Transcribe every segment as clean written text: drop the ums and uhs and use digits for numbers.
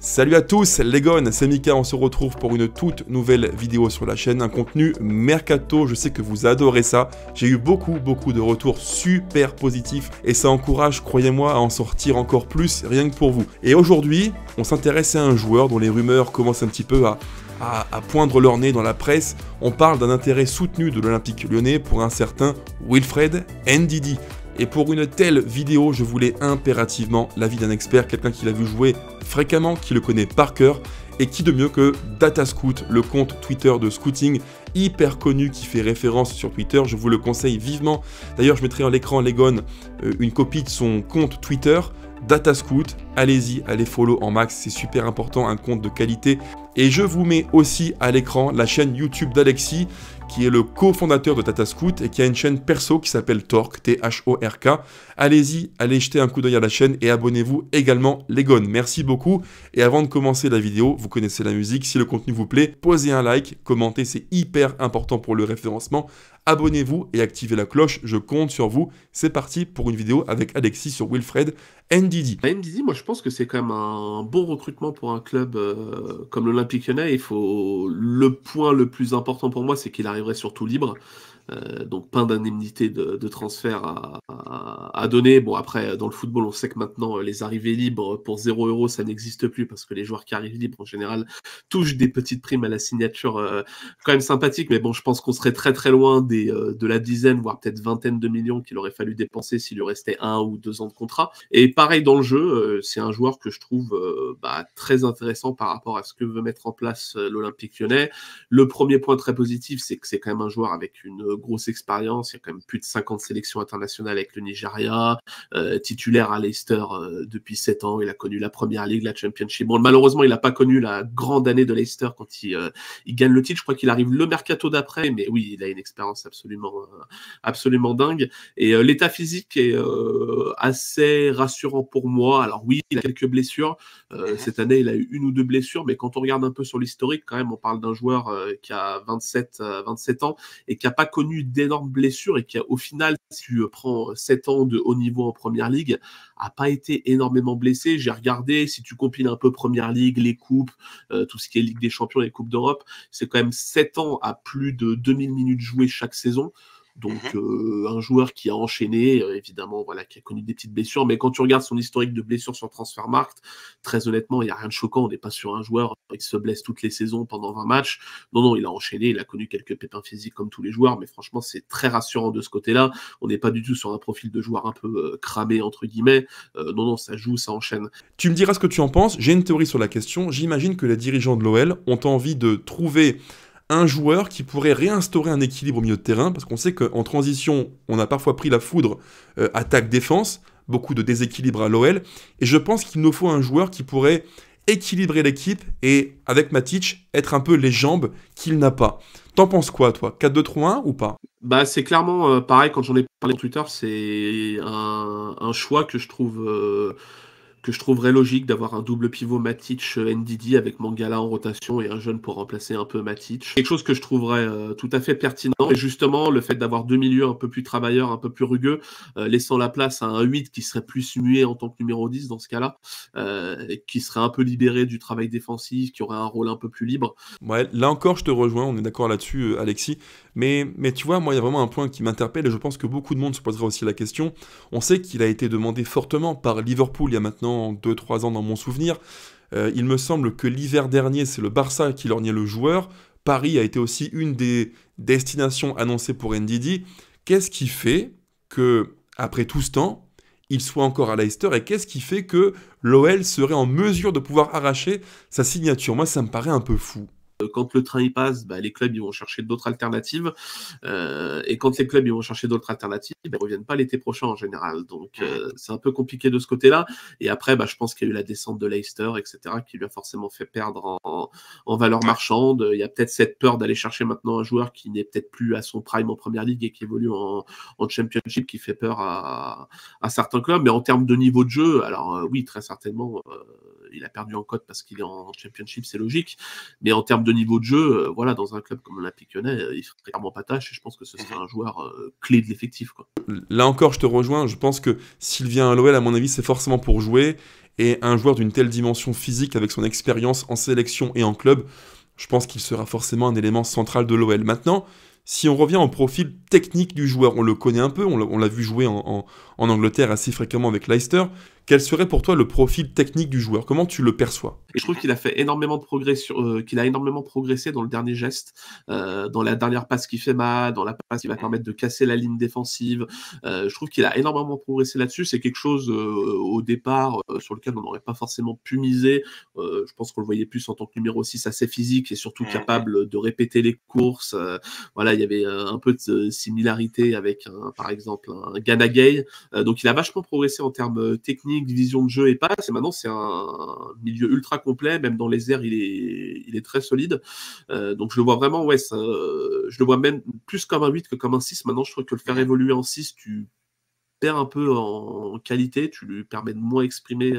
Salut à tous, les gones, c'est Mika, on se retrouve pour une toute nouvelle vidéo sur la chaîne, un contenu mercato, je sais que vous adorez ça, j'ai eu beaucoup de retours super positifs et ça encourage, croyez-moi, à en sortir encore plus, rien que pour vous. Et aujourd'hui, on s'intéresse à un joueur dont les rumeurs commencent un petit peu à poindre leur nez dans la presse. On parle d'un intérêt soutenu de l'Olympique Lyonnais pour un certain Wilfred Ndidi. Et pour une telle vidéo, je voulais impérativement l'avis d'un expert, quelqu'un qui l'a vu jouer fréquemment, qui le connaît par cœur, et qui de mieux que Datascout, le compte Twitter de scouting hyper connu qui fait référence sur Twitter, je vous le conseille vivement. D'ailleurs, je mettrai à l'écran, les gones, une copie de son compte Twitter, Datascout, allez-y, allez follow en max, c'est super important, un compte de qualité. Et je vous mets aussi à l'écran la chaîne YouTube d'Alexis, qui est le cofondateur de Datascout et qui a une chaîne perso qui s'appelle Torque, T-H-O-R-K. Allez-y, allez jeter un coup d'œil à la chaîne et abonnez-vous également, les gones. Merci beaucoup. Et avant de commencer la vidéo, vous connaissez la musique, si le contenu vous plaît, posez un like, commentez, c'est hyper important pour le référencement. Abonnez-vous et activez la cloche, je compte sur vous. C'est parti pour une vidéo avec Alexis sur Wilfred Ndidi. Ndidi, moi je pense que c'est quand même un bon recrutement pour un club comme l'Olympique Lyonnais. Le point le plus important pour moi, c'est qu'il arriverait surtout libre. Donc pas d'indemnité de transfert à donner. Bon, après, dans le football, on sait que maintenant, les arrivées libres pour 0 €, ça n'existe plus parce que les joueurs qui arrivent libres, en général, touchent des petites primes à la signature quand même sympathiques. Mais bon, je pense qu'on serait très loin de la dizaine, voire peut-être vingtaine de millions qu'il aurait fallu dépenser s'il lui restait 1 ou 2 ans de contrat. Et pareil dans le jeu, c'est un joueur que je trouve très intéressant par rapport à ce que veut mettre en place l'Olympique Lyonnais. Le premier point très positif, c'est que c'est quand même un joueur avec une grosse expérience. Il y a quand même plus de 50 sélections internationales avec le Nigeria, titulaire à Leicester depuis 7 ans. Il a connu la Première Ligue, la Championship. Bon, malheureusement, il n'a pas connu la grande année de Leicester quand il gagne le titre. Je crois qu'il arrive le mercato d'après, mais oui, il a une expérience absolument dingue. Et l'état physique est assez rassurant pour moi. Alors oui, il a quelques blessures. Cette année, il a eu 1 ou 2 blessures, mais quand on regarde un peu sur l'historique, quand même, on parle d'un joueur qui a 27 ans et qui n'a pas connu d'énormes blessures et qui a, au final, si tu prends 7 ans de haut niveau en Première Ligue, a pas été énormément blessé. J'ai regardé, si tu compiles un peu Première Ligue, les coupes, tout ce qui est Ligue des Champions, les coupes d'Europe, c'est quand même 7 ans à plus de 2000 minutes jouées chaque saison. Donc un joueur qui a enchaîné, évidemment, voilà, qui a connu des petites blessures, mais quand tu regardes son historique de blessures sur Transfermarkt, très honnêtement, il n'y a rien de choquant. On n'est pas sur un joueur qui se blesse toutes les saisons pendant 20 matchs. Non, il a enchaîné, il a connu quelques pépins physiques comme tous les joueurs, mais franchement, c'est très rassurant de ce côté-là. On n'est pas du tout sur un profil de joueur un peu cramé, entre guillemets. Non, ça joue, ça enchaîne. Tu me diras ce que tu en penses, j'ai une théorie sur la question. J'imagine que les dirigeants de l'OL ont envie de trouver un joueur qui pourrait réinstaurer un équilibre au milieu de terrain, parce qu'on sait qu'en transition, on a parfois pris la foudre attaque-défense, beaucoup de déséquilibre à l'OL, et je pense qu'il nous faut un joueur qui pourrait équilibrer l'équipe et, avec Matic, être un peu les jambes qu'il n'a pas. T'en penses quoi, toi? 4-2-3-1 ou pas? Bah, c'est clairement pareil, quand j'en ai parlé sur Twitter, c'est un choix que je trouverais logique d'avoir un double pivot Matic-Ndidi avec Mangala en rotation et un jeune pour remplacer un peu Matic. Quelque chose que je trouverais tout à fait pertinent. Et justement, le fait d'avoir 2 milieux un peu plus travailleurs, un peu plus rugueux, laissant la place à un 8 qui serait plus muet en tant que numéro 10 dans ce cas-là, qui serait un peu libéré du travail défensif, qui aurait un rôle un peu plus libre. Ouais, là encore, je te rejoins, on est d'accord là-dessus, Alexis. Mais tu vois, moi, il y a vraiment un point qui m'interpelle et je pense que beaucoup de monde se posera aussi la question. On sait qu'il a été demandé fortement par Liverpool il y a maintenant 2-3 ans dans mon souvenir. Il me semble que l'hiver dernier, c'est le Barça qui lorgnait le joueur. Paris a été aussi une des destinations annoncées pour Ndidi. Qu'est-ce qui fait que, après tout ce temps, il soit encore à Leicester et qu'est-ce qui fait que l'OL serait en mesure de pouvoir arracher sa signature? Moi, ça me paraît un peu fou. Quand le train y passe, les clubs ils vont chercher d'autres alternatives. Et quand les clubs ils vont chercher d'autres alternatives, ils ne reviennent pas l'été prochain en général. Donc c'est un peu compliqué de ce côté-là. Et après, je pense qu'il y a eu la descente de Leicester, etc., qui lui a forcément fait perdre en valeur marchande. Il y a peut-être cette peur d'aller chercher maintenant un joueur qui n'est peut-être plus à son prime en Première Ligue et qui évolue en Championship, qui fait peur à certains clubs. Mais en termes de niveau de jeu, alors oui, très certainement, il a perdu en cote parce qu'il est en Championship, c'est logique. Mais en termes de niveau de jeu, voilà, dans un club comme l'Olympique Lyonnais, il ferait clairement pas tâche et je pense que ce serait un joueur clé de l'effectif, quoi. Là encore, je te rejoins. Je pense que s'il vient à l'OL, à mon avis, c'est forcément pour jouer. Et un joueur d'une telle dimension physique avec son expérience en sélection et en club, je pense qu'il sera forcément un élément central de l'OL. Maintenant, si on revient au profil technique du joueur, on le connaît un peu, on l'a vu jouer en Angleterre assez fréquemment avec Leicester. Quel serait pour toi le profil technique du joueur? Comment tu le perçois? Et je trouve qu'il a fait énormément de qu'il a énormément progressé dans le dernier geste, dans la dernière passe qui fait mal, dans la passe qui va permettre de casser la ligne défensive. Je trouve qu'il a énormément progressé là-dessus. C'est quelque chose au départ sur lequel on n'aurait pas forcément pu miser. Je pense qu'on le voyait plus en tant que numéro 6 assez physique et surtout capable de répéter les courses. Voilà, il y avait un peu de similarité avec, par exemple, un Gana Gueye. Donc il a vachement progressé en termes techniques, vision de jeu et passe. Et maintenant, c'est un milieu ultra complet, même dans les airs, il est très solide. Donc je le vois vraiment, ouais, je le vois même plus comme un 8 que comme un 6. Maintenant, je trouve que le faire évoluer en 6, tu perds un peu en qualité, tu lui permets de moins exprimer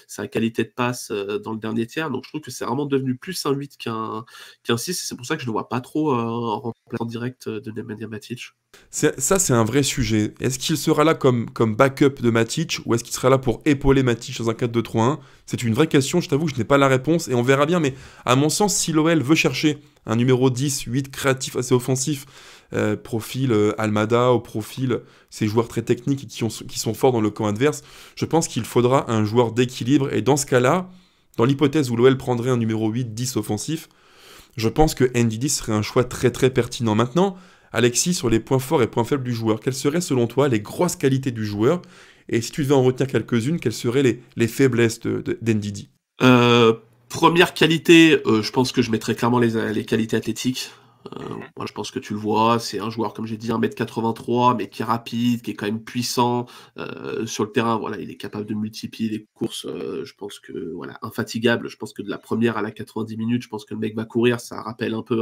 sa qualité de passe dans le dernier tiers. Donc je trouve que c'est vraiment devenu plus un 8 qu'un 6, et c'est pour ça que je ne le vois pas trop en remplaçant direct de Nemanja Matic. Ça, c'est un vrai sujet. Est-ce qu'il sera là comme backup de Matic ou est-ce qu'il sera là pour épauler Matic dans un 4-2-3-1? C'est une vraie question, je t'avoue que je n'ai pas la réponse et on verra bien. Mais à mon sens, si l'OL veut chercher un numéro 10, 8 créatif, assez offensif, profil Almada, au profil ces joueurs très techniques et qui sont forts dans le camp adverse, je pense qu'il faudra un joueur d'équilibre. Et dans ce cas-là, dans l'hypothèse où l'OL prendrait un numéro 8, 10 offensif, je pense que Ndidi serait un choix très très pertinent. Maintenant, Alexis, sur les points forts et points faibles du joueur, quelles seraient selon toi les grosses qualités du joueur? Et si tu devais en retenir quelques-unes, quelles seraient les faiblesses d'Ndidi? Première qualité, je pense que je mettrais clairement les qualités athlétiques. Moi, je pense que tu le vois, c'est un joueur, comme j'ai dit, 1m83, mais qui est rapide, qui est quand même puissant sur le terrain. Voilà, il est capable de multiplier les courses. Je pense que, voilà, infatigable. Je pense que de la première à la 90 minutes, je pense que le mec va courir. Ça rappelle un peu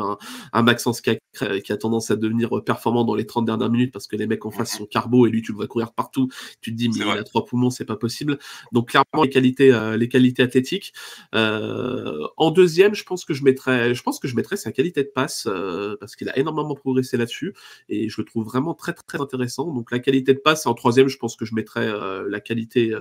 un Maxence qui a tendance à devenir performant dans les 30 dernières minutes parce que les mecs en face sont carbo et lui, tu le vois courir partout. Tu te dis, mais il a 3 poumons, c'est pas possible. Donc, clairement, les qualités athlétiques. En deuxième, je pense que je mettrais sa qualité de passe. Parce qu'il a énormément progressé là-dessus et je le trouve vraiment très très intéressant. Donc la qualité de passe, en troisième, je pense que je mettrais la qualité.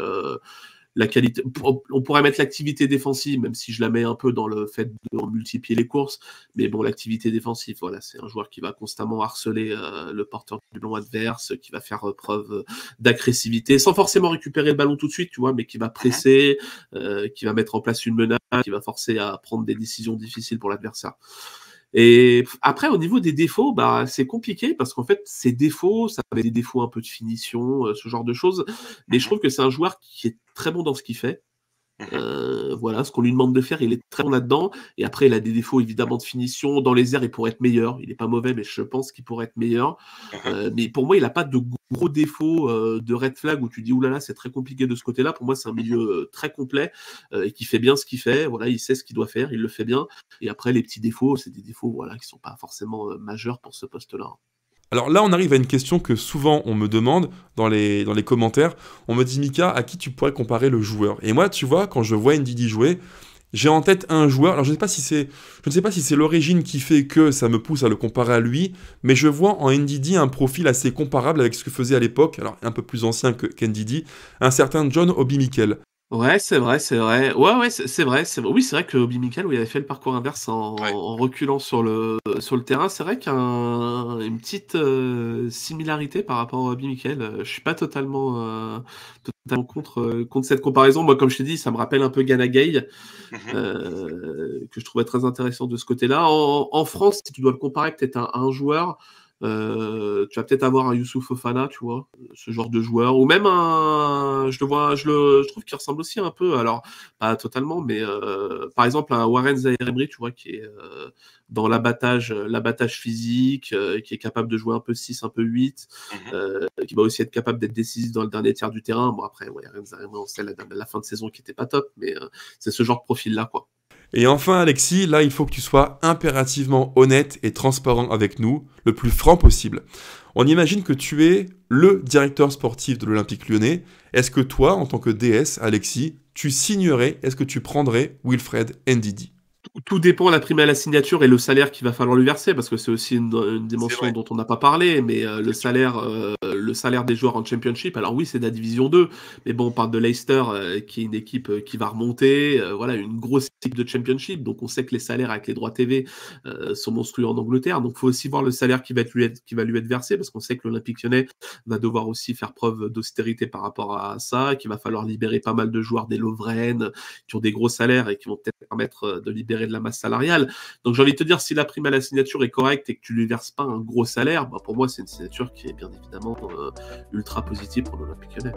On pourrait mettre l'activité défensive, même si je la mets un peu dans le fait de multiplier les courses. Mais bon, l'activité défensive, voilà, c'est un joueur qui va constamment harceler le porteur du ballon adverse, qui va faire preuve d'agressivité, sans forcément récupérer le ballon tout de suite, tu vois, mais qui va presser, qui va mettre en place une menace, qui va forcer à prendre des décisions difficiles pour l'adversaire. Et après, au niveau des défauts, bah, c'est compliqué parce qu'en fait, ces défauts, ça avait des défauts un peu de finition, ce genre de choses. Mais je trouve que c'est un joueur qui est très bon dans ce qu'il fait. Voilà, ce qu'on lui demande de faire, il est très bon là-dedans. Et après, il a des défauts évidemment de finition. Dans les airs, il pourrait être meilleur. Il n'est pas mauvais, mais je pense qu'il pourrait être meilleur. Mais pour moi, il n'a pas de gros défauts de red flag où tu dis oulala, c'est très compliqué de ce côté-là. Pour moi, c'est un milieu très complet et qui fait bien ce qu'il fait. Voilà, il sait ce qu'il doit faire, il le fait bien. Et après, les petits défauts, c'est des défauts voilà, qui ne sont pas forcément majeurs pour ce poste-là. Alors là, on arrive à une question que souvent on me demande dans les commentaires. On me dit, Mika, à qui tu pourrais comparer le joueur? Et moi, tu vois, quand je vois Ndidi jouer, j'ai en tête un joueur. Alors je ne sais pas si c'est l'origine qui fait que ça me pousse à le comparer à lui, mais je vois en Ndidi un profil assez comparable avec ce que faisait à l'époque, alors un peu plus ancien qu'Ndidi, un certain John Obi Mikel. Ouais, c'est vrai, c'est vrai. Ouais, c'est vrai, c'est vrai. Oui, c'est vrai que Obi Mikel, il avait fait le parcours inverse en reculant sur le terrain. C'est vrai qu'il y a une petite similarité par rapport à Obi Mikel. Je suis pas totalement contre cette comparaison. Moi, comme je t'ai dit, ça me rappelle un peu Gana Gueye, que je trouvais très intéressant de ce côté-là. En France, si tu dois le comparer peut-être à un joueur, tu vas peut-être avoir un Youssouf Fofana, tu vois, ce genre de joueur, ou même je trouve qu'il ressemble aussi un peu, alors pas totalement, mais par exemple un Warren Zaïre-Emery, tu vois, qui est dans l'abattage physique, qui est capable de jouer un peu 6, un peu 8, qui va aussi être capable d'être décisif dans le dernier tiers du terrain. Bon après, Warren Zaïre-Emery, on sait la fin de saison qui était pas top, mais c'est ce genre de profil-là, quoi. Et enfin, Alexis, là, il faut que tu sois impérativement honnête et transparent avec nous, le plus franc possible. On imagine que tu es le directeur sportif de l'Olympique Lyonnais. Est-ce que toi, en tant que DS, Alexis, tu signerais, est-ce que tu prendrais Wilfred Ndidi? Tout dépend de la prime à la signature et le salaire qu'il va falloir lui verser, parce que c'est aussi une dimension dont on n'a pas parlé, mais le le salaire des joueurs en Championship. Alors oui, c'est de la Division 2, mais bon, on parle de Leicester, qui est une équipe qui va remonter, voilà, une grosse équipe de Championship, donc on sait que les salaires avec les droits TV sont monstrueux en Angleterre, donc il faut aussi voir le salaire qui va lui être versé, parce qu'on sait que l'Olympique Lyonnais va devoir aussi faire preuve d'austérité par rapport à ça, qu'il va falloir libérer pas mal de joueurs des Lovren, qui ont des gros salaires et qui vont peut-être permettre de libérer de la masse salariale. Donc j'ai envie de te dire, si la prime à la signature est correcte et que tu lui verses pas un gros salaire, bah, pour moi c'est une signature qui est bien évidemment ultra positive pour l'Olympique Lyonnais.